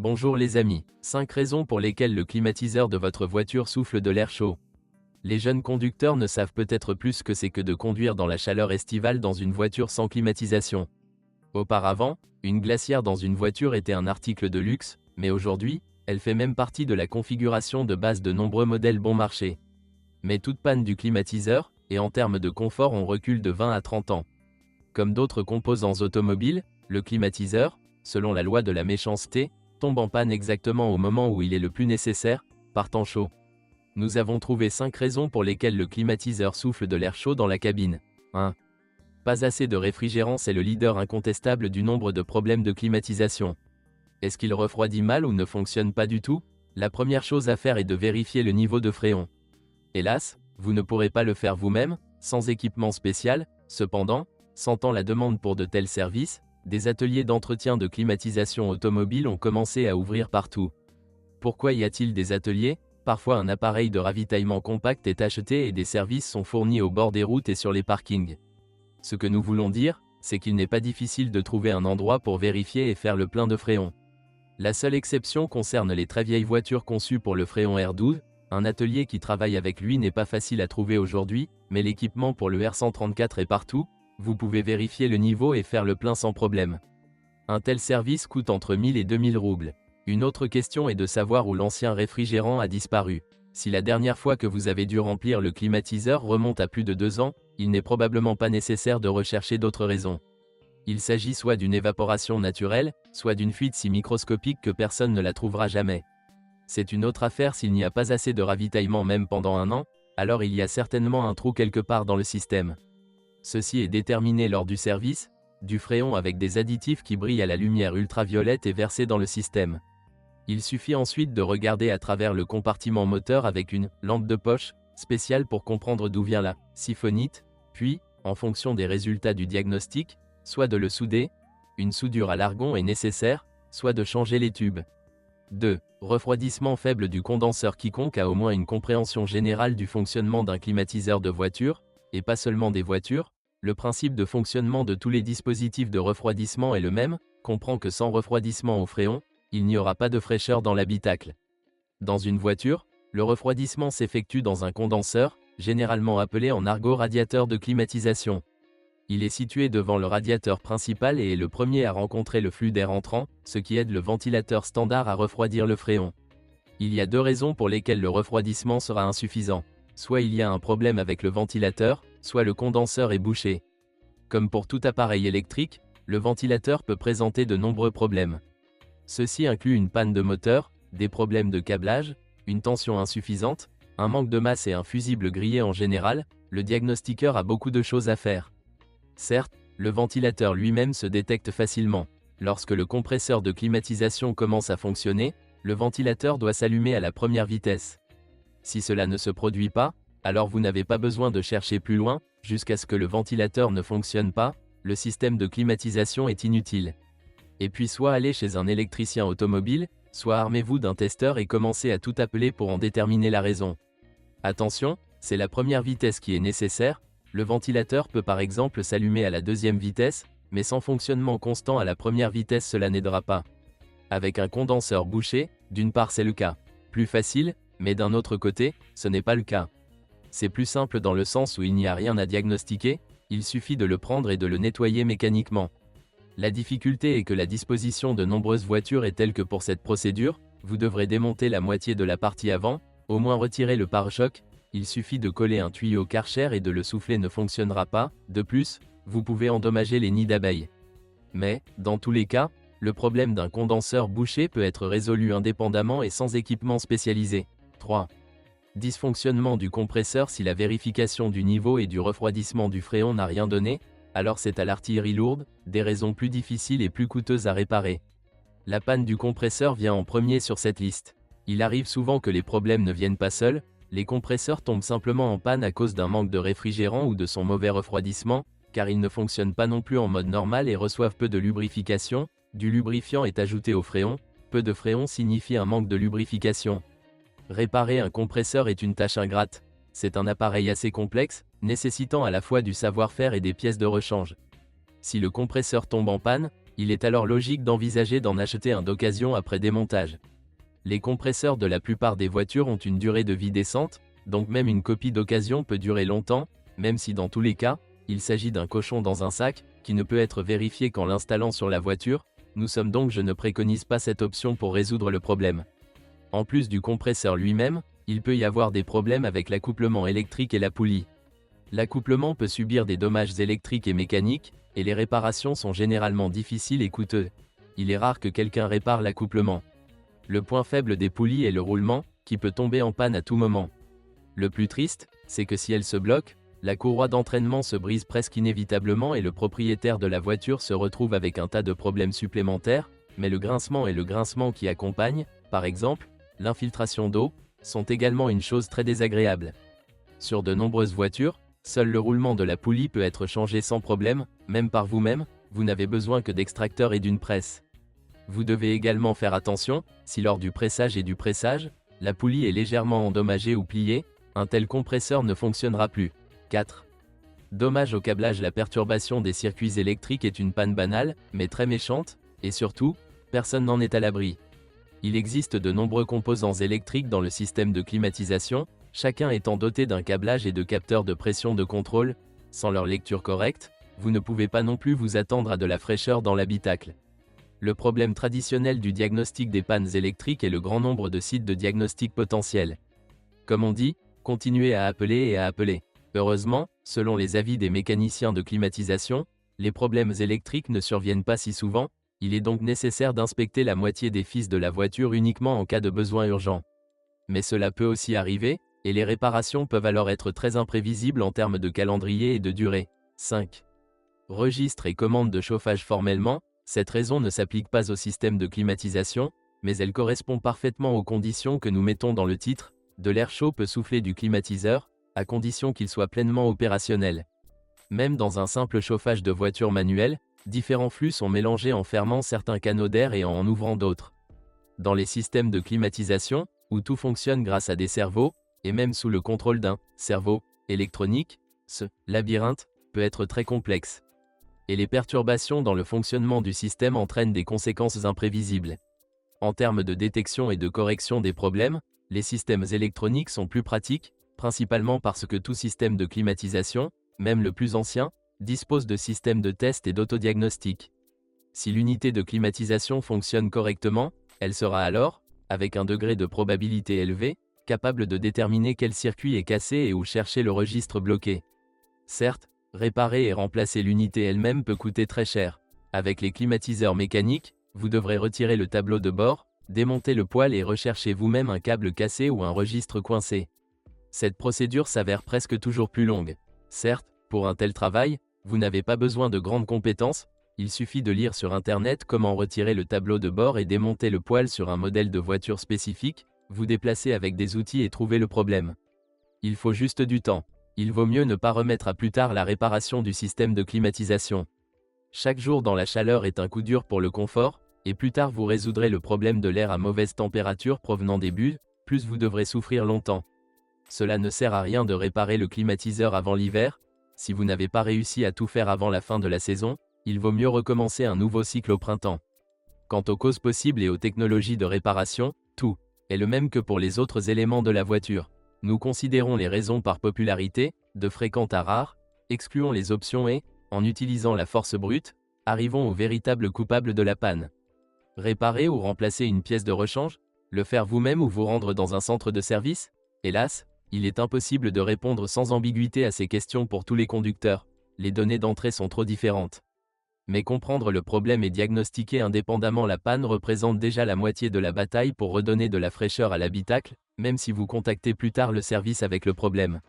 Bonjour les amis, 5 raisons pour lesquelles le climatiseur de votre voiture souffle de l'air chaud. Les jeunes conducteurs ne savent peut-être plus ce que c'est que de conduire dans la chaleur estivale dans une voiture sans climatisation. Auparavant, une glacière dans une voiture était un article de luxe, mais aujourd'hui, elle fait même partie de la configuration de base de nombreux modèles bon marché. Mais toute panne du climatiseur, et en termes de confort on recule de 20 à 30 ans. Comme d'autres composants automobiles, le climatiseur, selon la loi de la méchanceté, tombe en panne exactement au moment où il est le plus nécessaire, par temps chaud. Nous avons trouvé 5 raisons pour lesquelles le climatiseur souffle de l'air chaud dans la cabine. 1. Pas assez de réfrigérant, c'est le leader incontestable du nombre de problèmes de climatisation. Est-ce qu'il refroidit mal ou ne fonctionne pas du tout? La première chose à faire est de vérifier le niveau de fréon. Hélas, vous ne pourrez pas le faire vous-même, sans équipement spécial. Cependant, sentant la demande pour de tels services, des ateliers d'entretien de climatisation automobile ont commencé à ouvrir partout. Pourquoi y a-t-il des ateliers? Parfois un appareil de ravitaillement compact est acheté et des services sont fournis au bord des routes et sur les parkings. Ce que nous voulons dire, c'est qu'il n'est pas difficile de trouver un endroit pour vérifier et faire le plein de fréon. La seule exception concerne les très vieilles voitures conçues pour le fréon R12. Un atelier qui travaille avec lui n'est pas facile à trouver aujourd'hui, mais l'équipement pour le R134 est partout. Vous pouvez vérifier le niveau et faire le plein sans problème. Un tel service coûte entre 1000 et 2000 roubles. Une autre question est de savoir où l'ancien réfrigérant a disparu. Si la dernière fois que vous avez dû remplir le climatiseur remonte à plus de 2 ans, il n'est probablement pas nécessaire de rechercher d'autres raisons. Il s'agit soit d'une évaporation naturelle, soit d'une fuite si microscopique que personne ne la trouvera jamais. C'est une autre affaire s'il n'y a pas assez de ravitaillement même pendant un an, alors il y a certainement un trou quelque part dans le système. Ceci est déterminé lors du service. Du fréon avec des additifs qui brillent à la lumière ultraviolette est versé dans le système. Il suffit ensuite de regarder à travers le compartiment moteur avec une lampe de poche spéciale pour comprendre d'où vient la siphonite, puis, en fonction des résultats du diagnostic, soit de le souder, une soudure à l'argon est nécessaire, soit de changer les tubes. 2. Refroidissement faible du condenseur. Quiconque a au moins une compréhension générale du fonctionnement d'un climatiseur de voiture, et pas seulement des voitures, le principe de fonctionnement de tous les dispositifs de refroidissement est le même, comprend que sans refroidissement au fréon, il n'y aura pas de fraîcheur dans l'habitacle. Dans une voiture, le refroidissement s'effectue dans un condenseur, généralement appelé en argot radiateur de climatisation. Il est situé devant le radiateur principal et est le premier à rencontrer le flux d'air entrant, ce qui aide le ventilateur standard à refroidir le fréon. Il y a 2 raisons pour lesquelles le refroidissement sera insuffisant. Soit il y a un problème avec le ventilateur, soit le condenseur est bouché. Comme pour tout appareil électrique, le ventilateur peut présenter de nombreux problèmes. Ceci inclut une panne de moteur, des problèmes de câblage, une tension insuffisante, un manque de masse et un fusible grillé en général. Le diagnostiqueur a beaucoup de choses à faire. Certes, le ventilateur lui-même se détecte facilement. Lorsque le compresseur de climatisation commence à fonctionner, le ventilateur doit s'allumer à la première vitesse. Si cela ne se produit pas, alors vous n'avez pas besoin de chercher plus loin. Jusqu'à ce que le ventilateur ne fonctionne pas, le système de climatisation est inutile. Et puis soit allez chez un électricien automobile, soit armez-vous d'un testeur et commencez à tout appeler pour en déterminer la raison. Attention, c'est la première vitesse qui est nécessaire. Le ventilateur peut par exemple s'allumer à la deuxième vitesse, mais sans fonctionnement constant à la première vitesse cela n'aidera pas. Avec un condenseur bouché, d'une part c'est le cas plus facile, mais d'un autre côté, ce n'est pas le cas. C'est plus simple dans le sens où il n'y a rien à diagnostiquer, il suffit de le prendre et de le nettoyer mécaniquement. La difficulté est que la disposition de nombreuses voitures est telle que pour cette procédure, vous devrez démonter la moitié de la partie avant, au moins retirer le pare-choc. Il suffit de coller un tuyau Karcher et de le souffler ne fonctionnera pas. De plus, vous pouvez endommager les nids d'abeilles. Mais, dans tous les cas, le problème d'un condenseur bouché peut être résolu indépendamment et sans équipement spécialisé. 3. Dysfonctionnement du compresseur. Si la vérification du niveau et du refroidissement du fréon n'a rien donné, alors c'est à l'artillerie lourde, des raisons plus difficiles et plus coûteuses à réparer. La panne du compresseur vient en premier sur cette liste. Il arrive souvent que les problèmes ne viennent pas seuls, les compresseurs tombent simplement en panne à cause d'un manque de réfrigérant ou de son mauvais refroidissement, car ils ne fonctionnent pas non plus en mode normal et reçoivent peu de lubrification. Du lubrifiant est ajouté au fréon, peu de fréon signifie un manque de lubrification. Réparer un compresseur est une tâche ingrate. C'est un appareil assez complexe, nécessitant à la fois du savoir-faire et des pièces de rechange. Si le compresseur tombe en panne, Il est alors logique d'envisager d'en acheter un d'occasion après démontage. Les compresseurs de la plupart des voitures ont une durée de vie décente, donc même une copie d'occasion peut durer longtemps, même si dans tous les cas, il s'agit d'un cochon dans un sac, qui ne peut être vérifié qu'en l'installant sur la voiture. Je ne préconise pas cette option pour résoudre le problème. En plus du compresseur lui-même, il peut y avoir des problèmes avec l'accouplement électrique et la poulie. L'accouplement peut subir des dommages électriques et mécaniques, et les réparations sont généralement difficiles et coûteuses. Il est rare que quelqu'un répare l'accouplement. Le point faible des poulies est le roulement, qui peut tomber en panne à tout moment. Le plus triste, c'est que si elle se bloque, la courroie d'entraînement se brise presque inévitablement et le propriétaire de la voiture se retrouve avec un tas de problèmes supplémentaires, mais le grincement qui accompagne, par exemple, l'infiltration d'eau, sont également une chose très désagréable. Sur de nombreuses voitures, seul le roulement de la poulie peut être changé sans problème, même par vous-même, vous n'avez besoin que d'extracteurs et d'une presse. Vous devez également faire attention, si lors du pressage et du pressage, la poulie est légèrement endommagée ou pliée, un tel compresseur ne fonctionnera plus. 4. Dommage au câblage. La perturbation des circuits électriques est une panne banale, mais très méchante, et surtout, personne n'en est à l'abri. Il existe de nombreux composants électriques dans le système de climatisation, chacun étant doté d'un câblage et de capteurs de pression de contrôle. Sans leur lecture correcte, vous ne pouvez pas non plus vous attendre à de la fraîcheur dans l'habitacle. Le problème traditionnel du diagnostic des pannes électriques est le grand nombre de sites de diagnostic potentiels. Comme on dit, continuez à appeler et à appeler. Heureusement, selon les avis des mécaniciens de climatisation, les problèmes électriques ne surviennent pas si souvent, il est donc nécessaire d'inspecter la moitié des fils de la voiture uniquement en cas de besoin urgent. Mais cela peut aussi arriver, et les réparations peuvent alors être très imprévisibles en termes de calendrier et de durée. 5. Registre et commande de chauffage. Formellement, cette raison ne s'applique pas au système de climatisation, mais elle correspond parfaitement aux conditions que nous mettons dans le titre. De l'air chaud peut souffler du climatiseur, à condition qu'il soit pleinement opérationnel. Même dans un simple chauffage de voiture manuelle, différents flux sont mélangés en fermant certains canaux d'air et en ouvrant d'autres. Dans les systèmes de climatisation, où tout fonctionne grâce à des servos, et même sous le contrôle d'un cerveau électronique, ce labyrinthe peut être très complexe. Et les perturbations dans le fonctionnement du système entraînent des conséquences imprévisibles. En termes de détection et de correction des problèmes, les systèmes électroniques sont plus pratiques, principalement parce que tout système de climatisation, même le plus ancien, dispose de systèmes de test et d'autodiagnostic. Si l'unité de climatisation fonctionne correctement, elle sera alors, avec un degré de probabilité élevé, capable de déterminer quel circuit est cassé et où chercher le registre bloqué. Certes, réparer et remplacer l'unité elle-même peut coûter très cher. Avec les climatiseurs mécaniques, vous devrez retirer le tableau de bord, démonter le poêle et rechercher vous-même un câble cassé ou un registre coincé. Cette procédure s'avère presque toujours plus longue. Certes, pour un tel travail, vous n'avez pas besoin de grandes compétences, il suffit de lire sur Internet comment retirer le tableau de bord et démonter le poêle sur un modèle de voiture spécifique, vous déplacer avec des outils et trouver le problème. Il faut juste du temps. Il vaut mieux ne pas remettre à plus tard la réparation du système de climatisation. Chaque jour dans la chaleur est un coup dur pour le confort, et plus tard vous résoudrez le problème de l'air à mauvaise température provenant des bulles, plus vous devrez souffrir longtemps. Cela ne sert à rien de réparer le climatiseur avant l'hiver. Si vous n'avez pas réussi à tout faire avant la fin de la saison, il vaut mieux recommencer un nouveau cycle au printemps. Quant aux causes possibles et aux technologies de réparation, tout est le même que pour les autres éléments de la voiture. Nous considérons les raisons par popularité, de fréquentes à rares, excluons les options et, en utilisant la force brute, arrivons au véritable coupable de la panne. Réparer ou remplacer une pièce de rechange, le faire vous-même ou vous rendre dans un centre de service? Hélas, il est impossible de répondre sans ambiguïté à ces questions pour tous les conducteurs, les données d'entrée sont trop différentes. Mais comprendre le problème et diagnostiquer indépendamment la panne représente déjà la moitié de la bataille pour redonner de la fraîcheur à l'habitacle, même si vous contactez plus tard le service avec le problème.